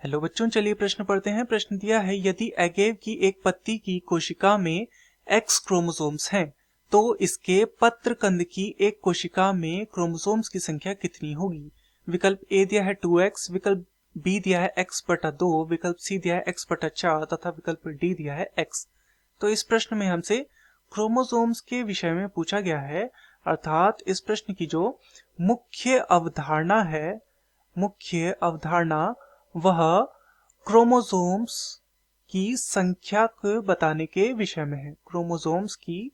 Hello बच्चों, चलिए प्रश्न पढ़ते हैं। प्रश्न दिया है, यदि अगेव की एक पत्ती की कोशिका में X क्रोमोसोम्स हैं तो इसके पत्रकंद की एक कोशिका में क्रोमोसोम्स की संख्या कितनी होगी। विकल्प ए दिया है 2x, विकल्प बी दिया है x/2, विकल्प सी दिया है x/4 तथा विकल्प डी दिया है x। तो इस प्रश्न में हमसे क्रोमोसोम्स के विषय में पूछा गया है, अर्थात इस प्रश्न की जो मुख्य अवधारणा वह क्रोमोसोम्स की संख्या को बताने के विषय में है। क्रोमोसोम्स की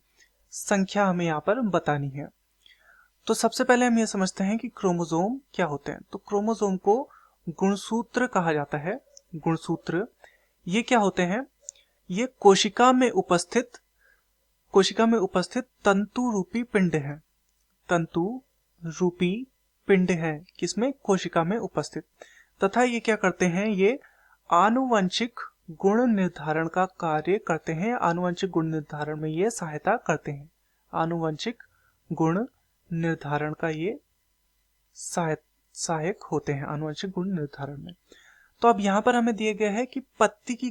संख्या हमें यहाँ पर बतानी है। तो सबसे पहले हम ये समझते हैं कि क्रोमोसोम क्या होते हैं। तो क्रोमोसोम को गुणसूत्र कहा जाता है। गुणसूत्र ये क्या होते हैं? ये कोशिका में उपस्थित तंतु रूपी पिंड है। तंतु रूपी पिंड है किसमें? कोशिका में उपस्थित। तथा ये क्या करते हैं? ये आनुवंशिक गुण निर्धारण का कार्य करते हैं। आनुवंशिक गुण निर्धारण में ये सहायता करते हैं। आनुवंशिक गुण निर्धारण का ये सहायक होते हैं आनुवंशिक गुण निर्धारण में। तो अब यहाँ पर हमें दिए गए हैं कि पत्ती की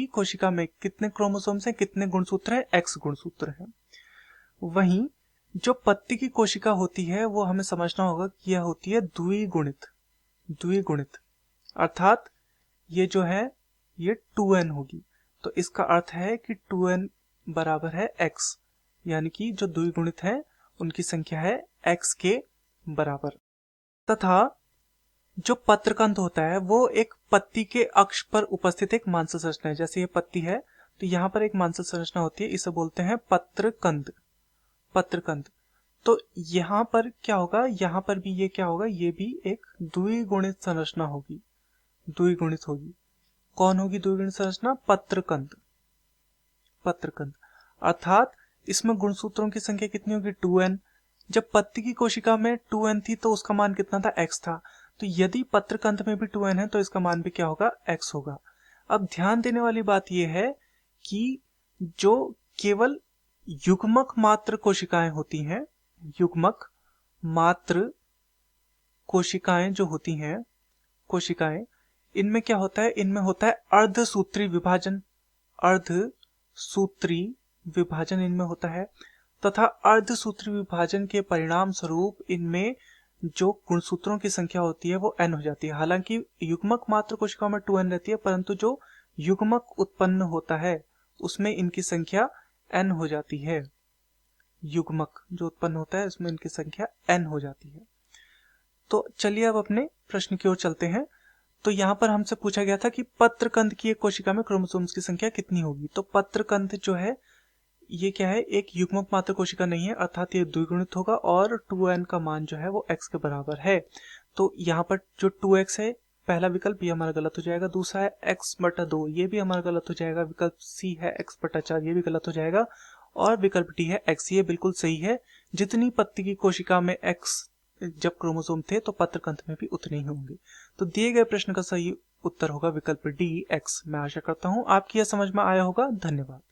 कोशिका में कितने क्रोमोसोम्स हैं, कितने गुणसूत्र हैं? X गुणसूत्र हैं। वहीं जो पत्ती की कोशिका होती है वो हमें समझना होगा कि यह होती है द्विगुणित, अर्थात ये जो है ये 2n होगी। तो इसका अर्थ है कि 2n बराबर है x, यानी कि जो द्विगुणित है उनकी संख्या है x के बराबर। तथा जो पत्रकंद होता है वो एक पत्ती के अक्ष पर उपस्थित एक मांसल संरचना है। जैसे ये पत्ती है तो यहाँ पर एक मांसल संरचना होती है, इसे बोलते हैं पत्रकंद। तो यहाँ पर क्या होगा? यहाँ पर भी ये क्या होगा? ये भी एक द्विगुणित संरचना होगी, द्विगुणित होगी। कौन होगी द्विगुणित संरचना? पत्रकंद। अर्थात इसमें गुणसूत्रों की संख्या कितनी होगी? 2n। जब पत्ती की कोशिका में 2n थी तो उसका मान कितना था? x था। तो यदि पत्रकंद में भी 2n है तो इसका मान भी क्या होगा? x होगा। अब ध्यान देने वाली बात यह है कि जो केवल युग्मक मात्र कोशिकाएं होती हैं, युग्मक मात्र कोशिकाएं जो होती हैं, इनमें क्या होता है? इनमें होता है अर्धसूत्री विभाजन इनमें होता है। तथा अर्धसूत्री विभाजन के परिणाम स्वरूप इनमें जो गुणसूत्रों की संख्या होती है वो n हो जाती है। हालांकि युग्मक मात्र कोशिकाओं में 2n रहती है, परंतु जो युग्मक उत्पन्न होता है उसमें इनकी संख्या n हो जाती है। युग्मक जो उत्पन्न होता है उसमें इनकी संख्या n हो जाती है। तो चलिए अब अपने प्रश्न की ओर चलते हैं। तो यहाँ पर हमसे पूछा गया था कि पत्रकंद की एक कोशिका में क्रोमोसोम्स की संख्या कितनी होगी। तो पत्रकंद जो है ये क्या है? एक युग्मक मात्र कोशिका नहीं है, अर्थात ये द्विगुणित होगा और 2n का मान जो है वो x के बराबर है। तो यहाँ पर जो 2x है, पहला विकल्प ये हमारा गलत हो जाएगा। दूसरा है x/2, ये भी हमारा गलत हो जाएगा। विकल्प सी है x/4, ये भी गलत हो जाएगा। और विकल्प डी है x, ये बिल्कुल सही है। जितनी पत्ती की कोशिका में x जब क्रोमोसोम थे तो पत्रकंद में भी उतने ही होंगे। तो दिए गए प्रश्न का सही उत्तर होगा विकल्प डी x। मैं आशा करता हूं आपकी यह समझ में आया होगा। धन्यवाद।